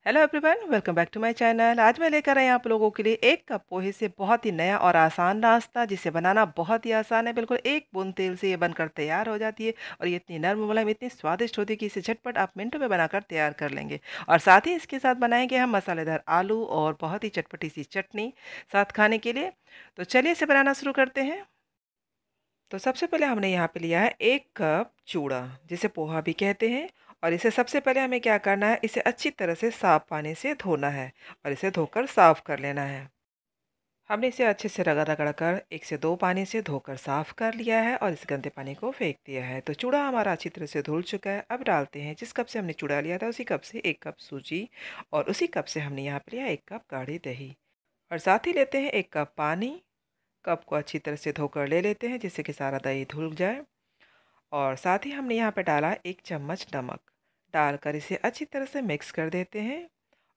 Hello everyone, welcome back to my channel. आज मैं लेकर आई आप लोगों के लिए एक कप पोहे से बहुत ही नया और आसान नाश्ता, जिसे बनाना बहुत ही आसान है। बिल्कुल एक बूंद तेल से ये बनकर तैयार हो जाती है और ये इतनी नरम मुलायम, इतनी स्वादिष्ट होती है कि इसे झटपट आप मिनटों में बनाकर तैयार कर लेंगे। और साथ ही इसके साथ बनाएंगे हम मसालेदार आलू और बहुत ही चटपटी सी चटनी साथ खाने के लिए। तो चलिए इसे बनाना शुरू करते हैं। तो सबसे पहले हमने यहाँ पे लिया है 1 कप चूड़ा, जिसे पोहा भी कहते हैं। और इसे सबसे पहले हमें क्या करना है, इसे अच्छी तरह से साफ पानी से धोना है और इसे धोकर साफ कर लेना है। हमने इसे अच्छे से रगड़-रगड़ कर 1 से 2 पानी से धोकर साफ कर लिया है और इस गंदे पानी को फेंक दिया है। तो चूड़ा हमारा अच्छी तरह से धुल चुका है। अब डालते हैं जिस कप से हमने चूड़ा लिया था उसी कप से 1 कप सूजी, और उसी कप से हमने यहाँ पे लिया 1 कप गाढ़ी दही, और साथ ही लेते हैं 1 कप पानी। कप को अच्छी तरह से धोकर ले लेते हैं जिससे कि सारा दही धुल जाए। और साथ ही हमने यहाँ पे डाला 1 चम्मच नमक, डालकर इसे अच्छी तरह से मिक्स कर देते हैं।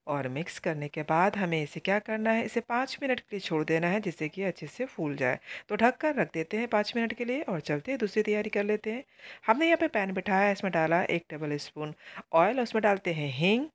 और मिक्स करने के बाद हमें इसे क्या करना है, इसे 5 मिनट के लिए छोड़ देना है जिससे कि अच्छे से फूल जाए। तो ढक कर रख देते हैं 5 मिनट के लिए और चलते हैं दूसरी तैयारी कर लेते हैं। हमने यहाँ पे पैन बिठाया है, इसमें डाला 1 टेबल स्पून ऑयल, उसमें डालते हैं हींग,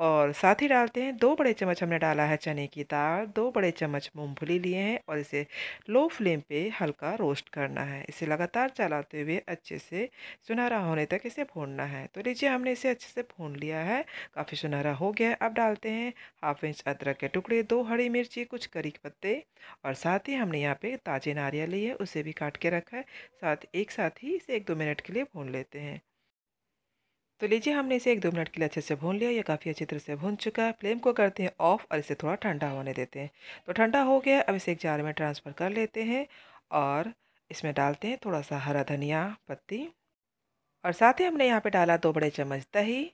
और साथ ही डालते हैं 2 बड़े चम्मच हमने डाला है चने की दाल, 2 बड़े चम्मच मूंगफली लिए हैं, और इसे लो फ्लेम पे हल्का रोस्ट करना है। इसे लगातार चलाते हुए अच्छे से सुनहरा होने तक इसे भूनना है। तो लीजिए हमने इसे अच्छे से भून लिया है, काफ़ी सुनहरा हो गया है। अब डालते हैं हाफ इंच अदरक के टुकड़े, 2 हरी मिर्ची, कुछ करी के पत्ते, और साथ ही हमने यहाँ पे ताजे नारियल लिए, उसे भी काट के रखा है। एक साथ ही इसे 1-2 मिनट के लिए भून लेते हैं। तो लीजिए हमने इसे 1-2 मिनट के लिए अच्छे से भून लिया। ये काफ़ी अच्छी तरह से भून चुका है। फ्लेम को करते हैं ऑफ और इसे थोड़ा ठंडा होने देते हैं। तो ठंडा हो गया, अब इसे एक जार में ट्रांसफ़र कर लेते हैं और इसमें डालते हैं थोड़ा सा हरा धनिया पत्ती, और साथ ही हमने यहाँ पे डाला 2 बड़े चम्मच दही।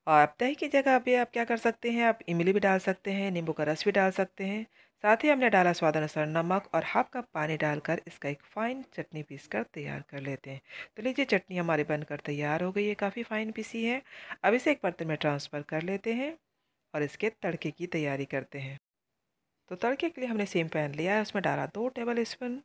और अब दही की जगह पे आप क्या कर सकते हैं, आप इमली भी डाल सकते हैं, नींबू का रस भी डाल सकते हैं। साथ ही हमने डाला स्वाद अनुसार नमक और हाफ कप पानी डालकर इसका एक फ़ाइन चटनी पीस कर तैयार कर लेते हैं। तो लीजिए चटनी हमारी बनकर तैयार हो गई है, काफ़ी फ़ाइन पीसी है। अब इसे एक बर्तन में ट्रांसफ़र कर लेते हैं और इसके तड़के की तैयारी करते हैं। तो तड़के के लिए हमने सेम पैन लिया है, उसमें डाला 2 टेबल स्पून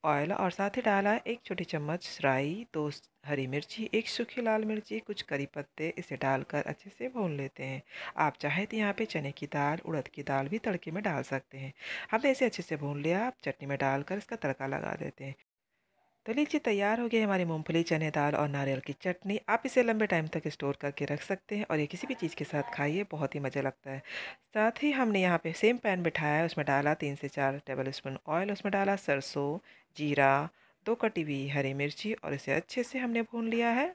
ऑयल, और साथ ही डाला 1 छोटी चम्मच राई, 2 हरी मिर्ची, 1 सूखी लाल मिर्ची, कुछ करी पत्ते, इसे डालकर अच्छे से भून लेते हैं। आप चाहे तो यहाँ पे चने की दाल, उड़द की दाल भी तड़के में डाल सकते हैं। हमने इसे अच्छे से भून लिया, अब चटनी में डालकर इसका तड़का लगा देते हैं। तो लीजिए तैयार हो गई हमारी मूँगफली, चने दाल और नारियल की चटनी। आप इसे लंबे टाइम तक स्टोर करके रख सकते हैं और ये किसी भी चीज़ के साथ खाइए, बहुत ही मज़ा लगता है। साथ ही हमने यहाँ पे सेम पैन बिठाया है, उसमें डाला 3 से 4 टेबल स्पून ऑयल, उसमें डाला सरसों, जीरा, 2 कटी हुई हरी मिर्ची, और इसे अच्छे से हमने भून लिया है।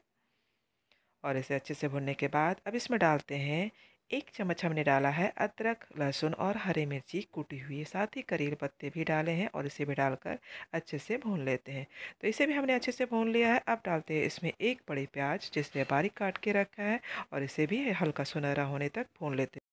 और इसे अच्छे से भुनने के बाद अब इसमें डालते हैं 1 चम्मच हमने डाला है अदरक, लहसुन और हरी मिर्ची कूटी हुई, साथ ही करी पत्ते भी डाले हैं और इसे भी डालकर अच्छे से भून लेते हैं। तो इसे भी हमने अच्छे से भून लिया है। अब डालते हैं इसमें 1 बड़ी प्याज, जिसे बारीक काट के रखा है, और इसे भी हल्का सुनहरा होने तक भून लेते हैं।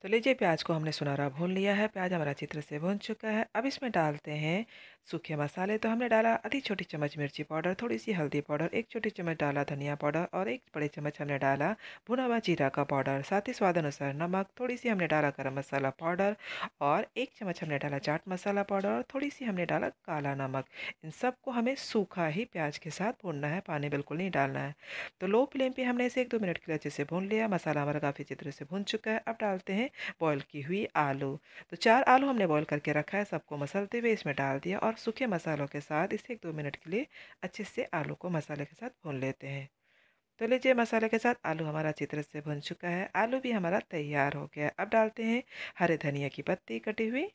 तो लीजिए प्याज को हमने सुनहरा भून लिया है, प्याज हमारा अच्छी तरह से भून चुका है। अब इसमें डालते हैं सूखे मसाले। तो हमने डाला आधी छोटी चम्मच मिर्ची पाउडर, थोड़ी सी हल्दी पाउडर, 1 छोटी चम्मच डाला धनिया पाउडर, और 1 बड़े चम्मच हमने डाला भुना हुआ जीरा का पाउडर, साथ ही स्वाद अनुसार नमक, थोड़ी सी हमने डाला गरम मसाला पाउडर, और 1 चम्मच हमने डाला चाट मसाला पाउडर, और थोड़ी सी हमने डाला काला नमक। इन सबको हमें सूखा ही प्याज के साथ भूनना है, पानी बिल्कुल नहीं डालना है। तो लो फ्लेम पे हमने इसे 1-2 मिनट के लिए अच्छे से भून लिया। मसाला हमारा काफ़ी अच्छी तरह से भून चुका है। अब डालते हैं बॉयल की हुई आलू। तो 4 आलू हमने बॉयल करके रखा है, सबको मसलते हुए इसमें डाल दिया, और सूखे मसालों के साथ इसे 1-2 मिनट के लिए अच्छे से आलू को मसाले के साथ भून लेते हैं। तो लीजिए मसाले के साथ आलू हमारा अच्छी तरह से भुन चुका है, आलू भी हमारा तैयार हो गया है। अब डालते हैं हरे धनिया की पत्ती कटी हुई,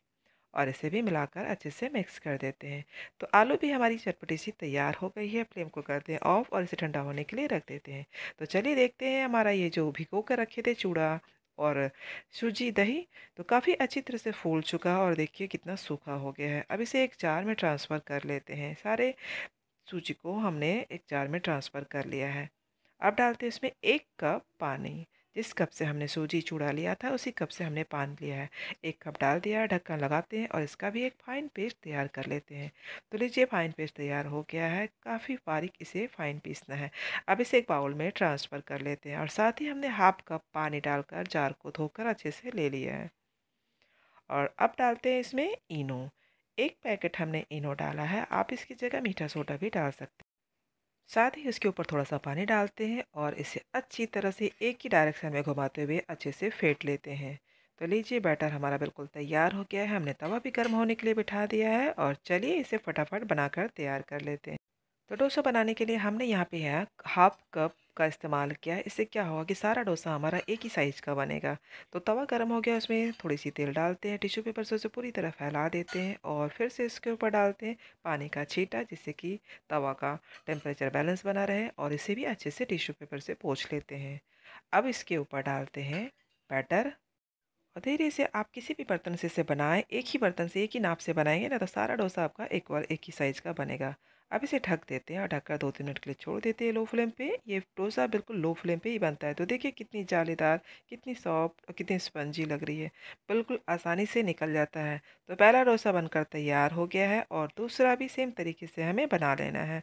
और इसे भी मिलाकर अच्छे से मिक्स कर देते हैं। तो आलू भी हमारी चटपटी सी तैयार हो गई है। फ्लेम को करते हैं ऑफ और इसे ठंडा होने के लिए रख देते हैं। तो चलिए देखते हैं हमारा ये जो भिगो कर रखे थे चूड़ा और सूजी दही, तो काफ़ी अच्छी तरह से फूल चुका है, और देखिए कितना सूखा हो गया है। अब इसे एक जार में ट्रांसफ़र कर लेते हैं। सारे सूजी को हमने एक जार में ट्रांसफ़र कर लिया है। अब डालते हैं इसमें 1 कप पानी। जिस कप से हमने सूजी चूड़ा लिया था उसी कप से हमने पानी लिया है। 1 कप डाल दिया, ढक्कन लगाते हैं और इसका भी एक फ़ाइन पेस्ट तैयार कर लेते हैं। तो लीजिए फ़ाइन पेस्ट तैयार हो गया है, काफ़ी बारीक इसे फ़ाइन पीसना है। अब इसे एक बाउल में ट्रांसफ़र कर लेते हैं, और साथ ही हमने हाफ कप पानी डालकर जार को धोकर अच्छे से ले लिया है। और अब डालते हैं इसमें इनो। 1 पैकेट हमने इनो डाला है, आप इसकी जगह मीठा सोडा भी डाल सकते हैं। साथ ही उसके ऊपर थोड़ा-सा पानी डालते हैं और इसे अच्छी तरह से एक ही डायरेक्शन में घुमाते हुए अच्छे से फेंट लेते हैं। तो लीजिए बैटर हमारा बिल्कुल तैयार हो गया है। हमने तवा भी गर्म होने के लिए बिठा दिया है और चलिए इसे फटाफट बनाकर तैयार कर लेते हैं। तो डोसा बनाने के लिए हमने यहाँ पे है हाफ कप का इस्तेमाल किया है। इससे क्या होगा कि सारा डोसा हमारा एक ही साइज़ का बनेगा। तो तवा गर्म हो गया, उसमें थोड़ी सी तेल डालते हैं, टिश्यू पेपर से उसे पूरी तरह फैला देते हैं और फिर से इसके ऊपर डालते हैं पानी का छींटा, जिससे कि तवा का टेम्परेचर बैलेंस बना रहे और इसे भी अच्छे से टिश्यू पेपर से पोंछ लेते हैं। अब इसके ऊपर डालते हैं बैटर और धीरे से आप किसी भी बर्तन से इसे बनाएं। एक ही बर्तन से एक ही नाप से बनाएंगे ना, तो सारा डोसा आपका एक ही साइज़ का बनेगा। अब इसे ढक देते हैं और ढककर 2-3 मिनट के लिए छोड़ देते हैं लो फ्लेम पे। ये डोसा बिल्कुल लो फ्लेम पे ही बनता है। तो देखिए कितनी जालीदार, कितनी सॉफ्ट और कितनी स्पंजी लग रही है। बिल्कुल आसानी से निकल जाता है। तो पहला डोसा बनकर तैयार हो गया है और दूसरा भी सेम तरीके से हमें बना लेना है।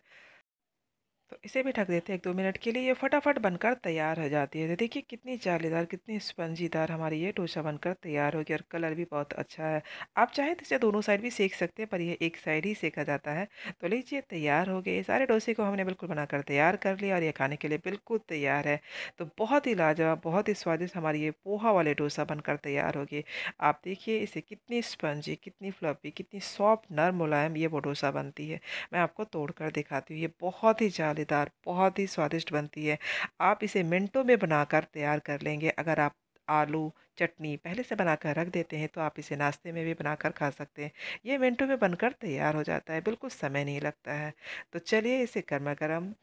तो इसे भी ढक देते हैं 1-2 मिनट के लिए। ये फटाफट बनकर तैयार हो जाती है। तो देखिए कितनी जालीदार, कितनी स्पंजीदार हमारी ये डोसा बनकर तैयार हो गया और कलर भी बहुत अच्छा है। आप चाहें तो इसे दोनों साइड भी सेक सकते हैं, पर ये एक साइड ही सेका जाता है। तो लीजिए तैयार हो गए। सारे डोसे को हमने बिल्कुल बनाकर तैयार कर लिया और ये खाने के लिए बिल्कुल तैयार है। तो बहुत ही लाजवाब, बहुत ही स्वादिष्ट हमारी ये पोहा वाले डोसा बनकर तैयार हो गए। आप देखिए इसे कितनी स्पंजी, कितनी फ्लफी, कितनी सॉफ्ट, नर्म, मुलायम ये वो डोसा बनती है। मैं आपको तोड़कर दिखाती हूँ। ये बहुत ही जालीदार, बहुत ही स्वादिष्ट बनती है। आप इसे मिनटों में बनाकर तैयार कर लेंगे। अगर आप आलू, चटनी पहले से बनाकर रख देते हैं, तो आप इसे नाश्ते में भी बनाकर खा सकते हैं। ये मिनटों में बनकर तैयार हो जाता है, बिल्कुल समय नहीं लगता है। तो चलिए इसे गरमा-गरम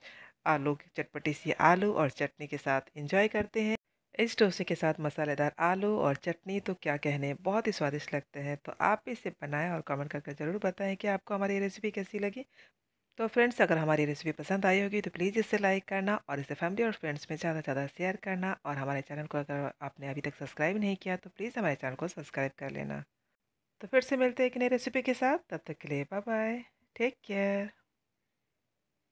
आलू की चटपटी सी आलू और चटनी के साथ एंजॉय करते हैं। इस डोसे के साथ मसालेदार आलू और चटनी तो क्या कहने, बहुत ही स्वादिष्ट लगते हैं। तो आप भी इसे बनाएँ और कमेंट करके ज़रूर बताएँ कि आपको हमारी ये रेसिपी कैसी लगी। तो फ्रेंड्स, अगर हमारी रेसिपी पसंद आई होगी तो प्लीज़ इसे लाइक करना और इसे फैमिली और फ्रेंड्स में ज़्यादा से ज़्यादा शेयर करना और हमारे चैनल को अगर आपने अभी तक सब्सक्राइब नहीं किया तो प्लीज़ हमारे चैनल को सब्सक्राइब कर लेना। तो फिर से मिलते हैं एक नई रेसिपी के साथ, तब तक के लिए बाय बाय, टेक केयर।